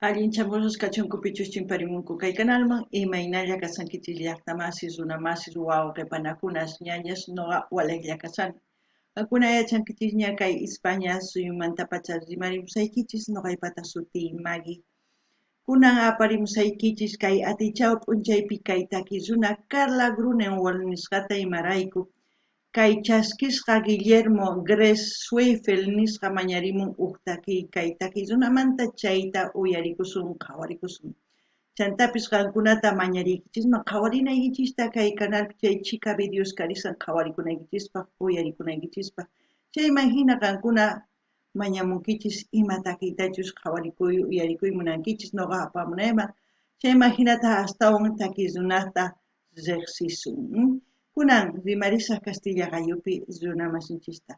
Allin chamorros kachunkupichus chimparimunku kay kanalman imaynalla kasankichis llaqtamasis runamasis wawa qhipanakunas ñañas noqa walayklla kasani. Kankuna yachankichis ña kay España suyumantapacha rimarimusaykichis noqaypata sutii Maggie. Kunan aparimusaykichis kay atichaw p'unchaypi kay takiq runa Carla Grunewald nisqata imarayku kay chaskisqa Guillermo Grace Zweifel nisqa mañarimun uqtakiy kay takiq runamanta chayta uyarikusun qhawarikusun. Chantapis qankunata mañariykichisman qhawarinaykichista kay canalpi chay chika videos karisan qhawarikunaykichispa uyarikunaykichispa. Chayman hina qankuna mañamunkichis ima takiytachus qhawarikuy uyarikuy munankichis noqa apamunayman. Chayman hinata astawan takiq runata riqsisun. Kunan rimarisaq Castilla Gayupi runamasinchista.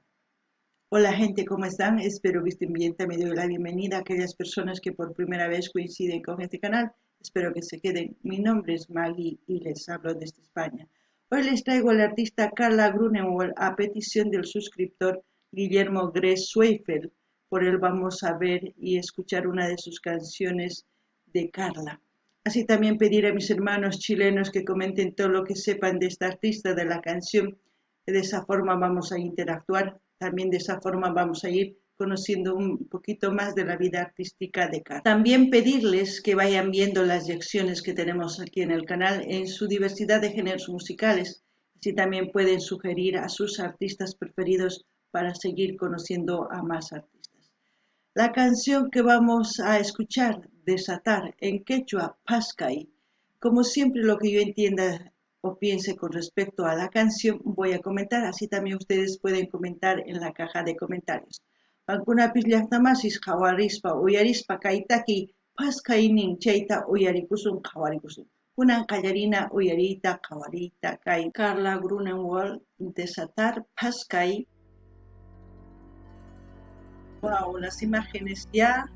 Hola gente, ¿cómo están? Espero que estén bien. También doy la bienvenida a aquellas personas que por primera vez coinciden con este canal. Espero que se queden. Mi nombre es Maggie y les hablo desde España. Hoy les traigo al artista Carla Grunewald a petición del suscriptor Guillermo Grace Zweifel. Por él vamos a ver y escuchar una de sus canciones de Carla. Así también pedir a mis hermanos chilenos que comenten todo lo que sepan de esta artista, de la canción. De esa forma vamos a interactuar. También de esa forma vamos a ir conociendo un poquito más de la vida artística de Carla. También pedirles que vayan viendo las lecciones que tenemos aquí en el canal en su diversidad de géneros musicales. Así también pueden sugerir a sus artistas preferidos para seguir conociendo a más artistas. La canción que vamos a escuchar, Desatar, en quechua, Pascay. Como siempre, lo que yo entienda o piense con respecto a la canción voy a comentar, así también ustedes pueden comentar en la caja de comentarios. Pankunapis llaqtamasis qhawarispa uyarispa kaytaki Pascaynin chayta uyarikusun qhawarikusun. Kunan qallarina uyarita qhawarita kay Carla Grunewald, Desatar, Pascay. Wow, las imágenes ya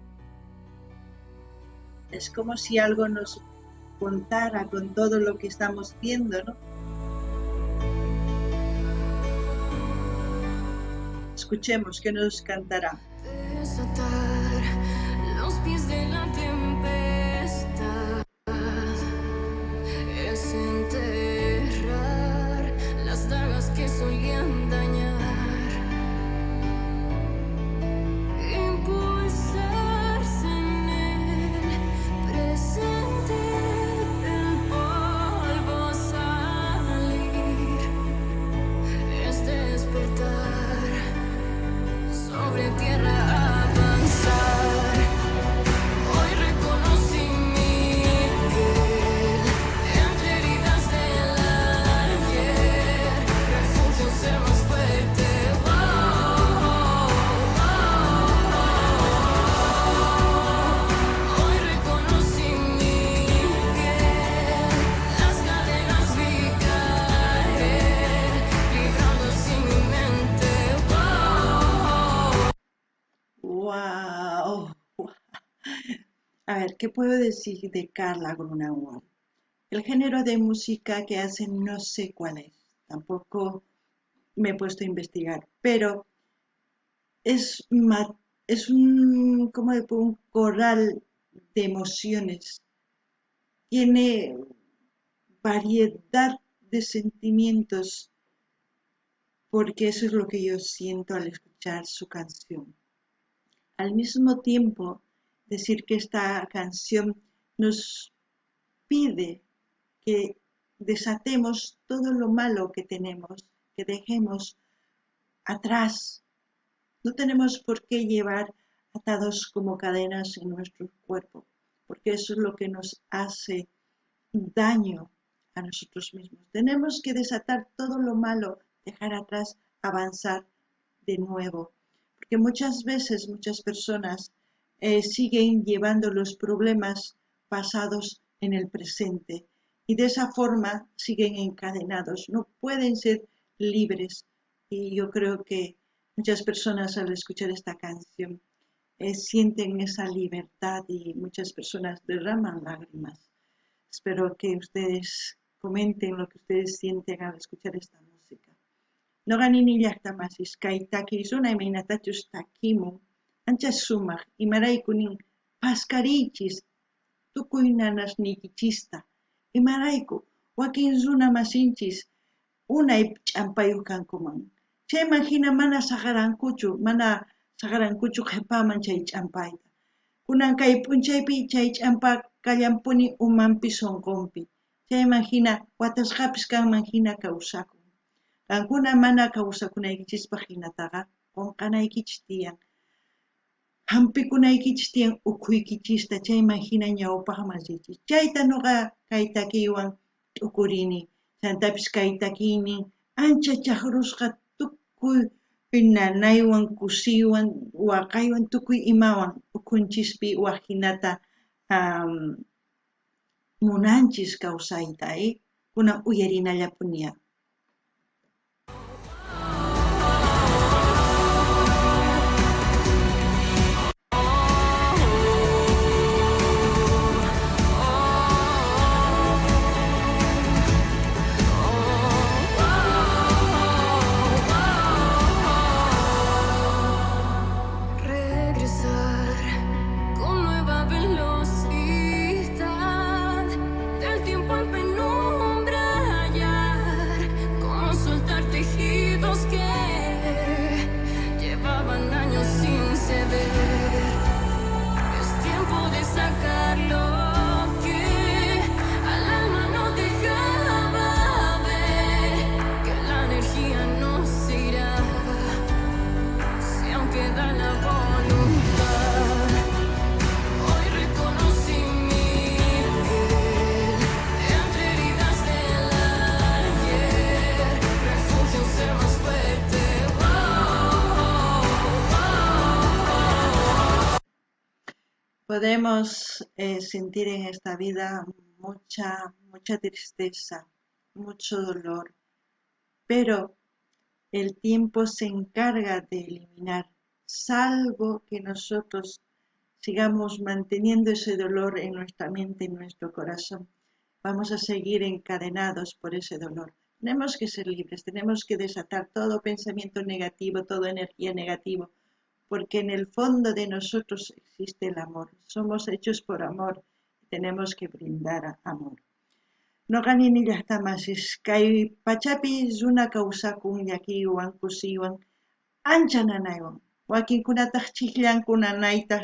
es como si algo nos contara con todo lo que estamos viendo, ¿no? Escuchemos que nos cantará. Desatar los pies de la tempestad es enterrar las dagas que solían dañar. Impulsarse en el presente, el polvo salir, es despertar, sobre tierra avanzar. Hoy reconocí mi piel entre heridas del ayer, refugio ser más fuerte. Hoy reconocí mi piel, las cadenas vi caer, librando así mi mente. Wow. A ver, ¿qué puedo decir de Carla Grunewald? El género de música que hace no sé cuál es, tampoco me he puesto a investigar, pero es, como un corral de emociones, tiene variedad de sentimientos, porque eso es lo que yo siento al escuchar su canción. Al mismo tiempo, decir que esta canción nos pide que desatemos todo lo malo que tenemos, que dejemos atrás. No tenemos por qué llevar atados como cadenas en nuestro cuerpo, porque eso es lo que nos hace daño a nosotros mismos. Tenemos que desatar todo lo malo, dejar atrás, avanzar de nuevo, porque muchas veces muchas personas siguen llevando los problemas pasados en el presente y de esa forma siguen encadenados, no pueden ser libres. Y yo creo que muchas personas al escuchar esta canción sienten esa libertad y muchas personas derraman lágrimas. Espero que ustedes comenten lo que ustedes sienten al escuchar esta música. Noqanini llaqtamasis kay takiysunay maynatachus takimun ancha sumaq imaraykunin paskarichis tukuy nanasnikichista imarayku wakin runa masinchis unay ch'ampayuq kankuman chayman hina mana saqarankuchu qhipaman chay ch'ampayta kunan kay p'unchaypi chay ch'ampa kallampuni umanpi sunqunpi chayman hina watasqapis kanman hina kawsakun qankuna mana kawsakunaykichispa hinataqa qunqanaykichis tiyan hampikunaykichis tiyan ukhuykichista chayman hina ñawpaqman richiy chayta nuqa kay takiywan t'ukurini chantapis kay takiynin ancha chaqrusqa tukuy nanaywan kusiywan waqaywan tukuy imawan ukhunchispi waq hinata munanchis kawsayta kunan uyarinallapuniya Regresar con nueva velocidad del tiempo en penumbra hallar cómo soltar tejidos que llevaban años sin ceder. Es tiempo de sacar lo que al alma no dejaba ver, que la energía no se irá si aún queda la voluntad. Hoy reconocí mi piel entre heridas del ayer, refugio ser más fuerte. Podemos sentir en esta vida mucha tristeza, mucho dolor, pero el tiempo se encarga de eliminar, salvo que nosotros sigamos manteniendo ese dolor en nuestra mente, en nuestro corazón. Vamos a seguir encadenados por ese dolor. Tenemos que ser libres, tenemos que desatar todo pensamiento negativo, toda energía negativa, porque en el fondo de nosotros existe el amor. Somos hechos por amor y tenemos que brindar amor. Noqanini llaqtamasis kay pachapi runa kawsakun llakiwan kusiywan ancha nanaywan wakinkunataq chikllankuna nanayta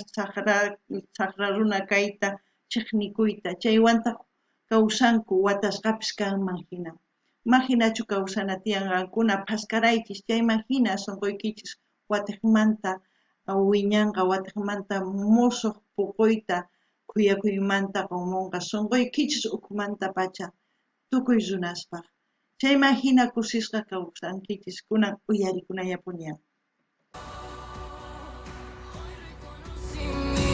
saqra runa kayta chiqnikuyta chaywantaq kawsanku watasqapis kanman hina mahinachu kawsana tiyan qankuna phaskaraychis chayman hina sunquykichis watiqmanta wiñanqa watiqmanta musuq puquyta kuyakuymanta qamunqa sunquykichis ukmanta pacha tukuy runaspaq chayman hina kusisqa kawsankichis kunan uyarikunallapuniya Sin mi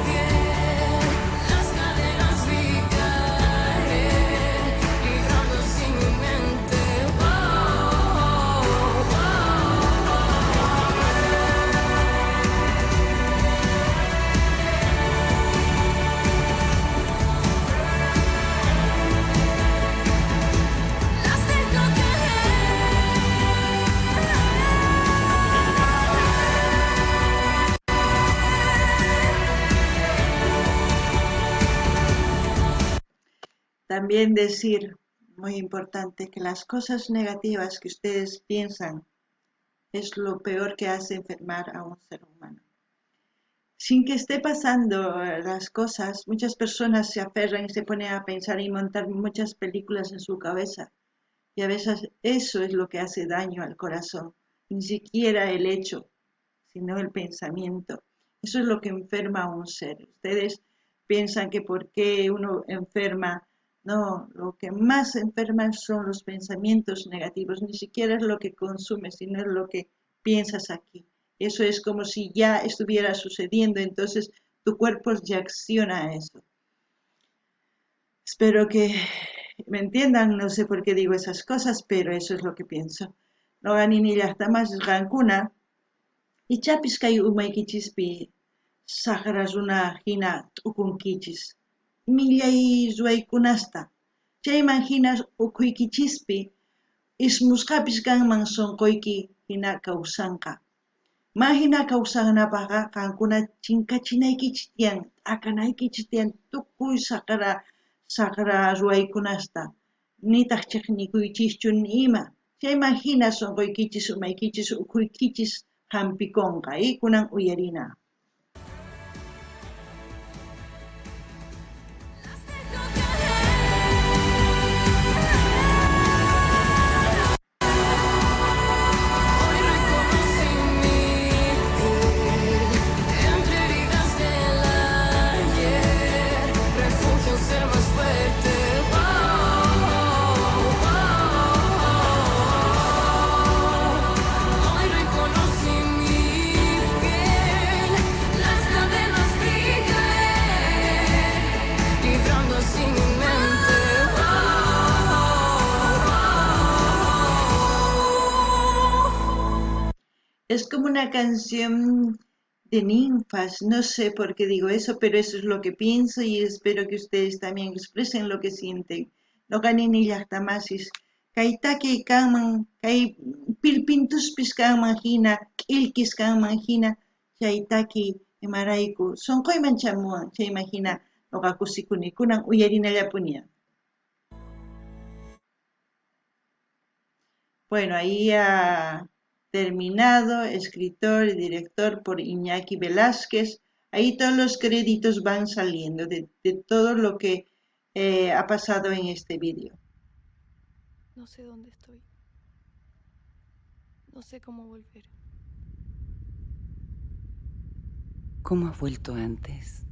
piel, las cadenas vi caer, librando sin mi mente. Las dejo También decir, muy importante, que las cosas negativas que ustedes piensan es lo peor que hace enfermar a un ser humano. Sin que esté pasando las cosas, muchas personas se aferran y se ponen a pensar y montar muchas películas en su cabeza. Y a veces eso es lo que hace daño al corazón, ni siquiera el hecho, sino el pensamiento. Eso es lo que enferma a un ser. Ustedes piensan que por qué uno enferma. No, lo que más enferma son los pensamientos negativos. Ni siquiera es lo que consumes, sino es lo que piensas aquí. Eso es como si ya estuviera sucediendo, entonces tu cuerpo reacciona a eso. Espero que me entiendan, no sé por qué digo esas cosas, pero eso es lo que pienso. Noqanini llaqtamas qankuna ichapis kay umaykichispi saqra runa hina t'ukunkichis. Millay ruwaykunasta. Chayman hina ukhuykichispi ismusqapis kanman sunquyki hina kawsanqa. Mahina kawsanapaqqa qankuna chinkachinaykichis tiyan, t'akanaykichis tiyan tukuy saqra ruwaykunasta nitaq chiqnikuychischu ima. Chayman hina sunquykichis, umaykichis, ukhuykichis hampikunqa y kunan uyarina. Hoy reconocí mi piel entre heridas del ayer, refugio ser más fuerte. Hoy reconocí mi piel, las cadenas vi caer, librando así mi mente. Es como una canción de ninfas, no sé por qué digo eso, pero eso es lo que pienso y espero que ustedes también expresen lo que sienten. No ganini llaqtamasis, kay taki kanman, kay pilpintuspis kanman hina, k'illkis kanman hina, chay taki imarayku, sunquyman chamuwan, chayman hina nuqa kusikuni, kunan uyarinallapuña. Bueno, ahí ha terminado, escritor y director por Iñaki Velázquez. Ahí todos los créditos van saliendo de todo lo que ha pasado en este vídeo. No sé dónde estoy. No sé cómo volver. ¿Cómo has vuelto antes?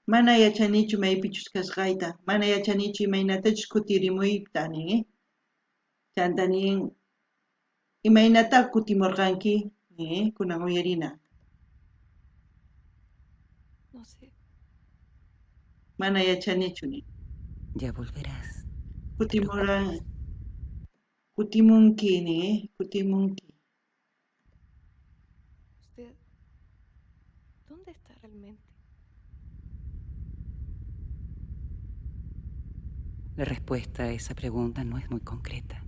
Mana yachanichu maypichus kasqayta, mana yachanichu imaynatachus kutirimuyta nin, chantanin imaynata kutimurqanki, kunan uyarina. No sé. Mana yachanichu nin. Ya volverás. Kutimunki nin, kutimunki. ¿Usted dónde está realmente? La respuesta a esa pregunta no es muy concreta.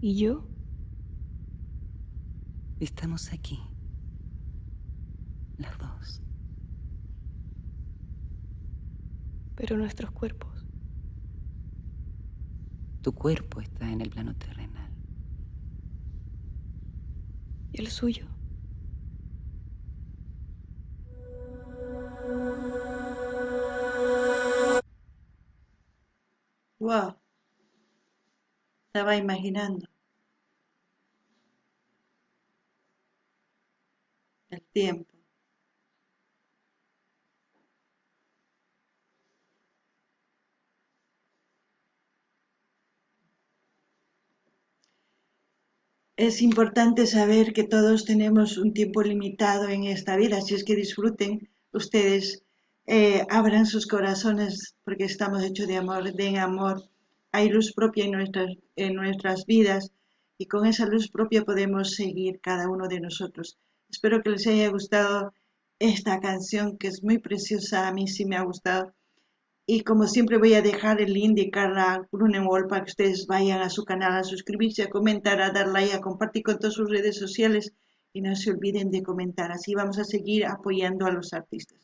¿Y yo? Estamos aquí, las dos. Pero nuestros cuerpos. Tu cuerpo está en el plano terrenal. ¿Y el suyo? Wow, estaba imaginando el tiempo. Es importante saber que todos tenemos un tiempo limitado en esta vida, así es que disfruten ustedes, abran sus corazones porque estamos hechos de amor, den amor. Hay luz propia en nuestras vidas y con esa luz propia podemos seguir cada uno de nosotros. Espero que les haya gustado esta canción que es muy preciosa, a mí sí me ha gustado. Y como siempre voy a dejar el link de Carla Grunewald para que ustedes vayan a su canal a suscribirse, a comentar, a dar like, a compartir con todas sus redes sociales y no se olviden de comentar. Así vamos a seguir apoyando a los artistas.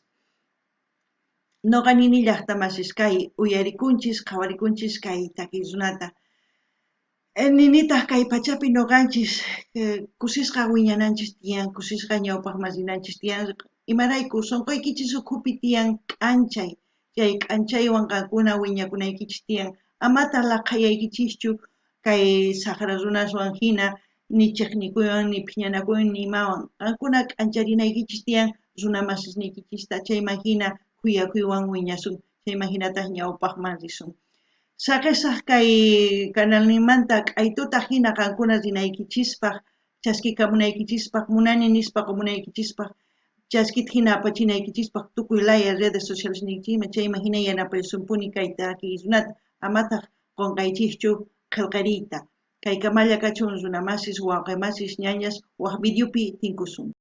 No ganini llaqtamasis kay uyarikunchis, qhawarikunchis kay takiykunata. Ninitaq kay pachapi noqanchis kusisqa wiñananchis tiyan, kusisqa ñawpaq masinanchis tiyan, imarayku sunquykichis ukhupi tiyan k'anchay. Chay k'anchaywan qankuna wiñakunaykichis tiyan, amataq laqhayaykichischu kay saqra runaswan hina ni chiqnikuywan, ni phiñanakuywan, ni imawan. Qankuna k'ancharinaykichis tiyan runa masisniykichista, chayman hina kuyakuywan wiñasun, chayman hinataq ñawpaqman risun. Saqisaq kay kanalninmanta k'aytutaq hina qankuna rinaykichispaq, chaskikamunaykichispaq, munani nispa qomunaykichispaq, chaskita hina apachinaykichispaq tukuy laya redes sociales ninchikman chayman hina yanapayusunpuni kay takiykunata amataq qunqaychikchu qillqariyta. Kay kamalla kachun runamasis, wawqimasis, ñañas waq videopi tinkusun.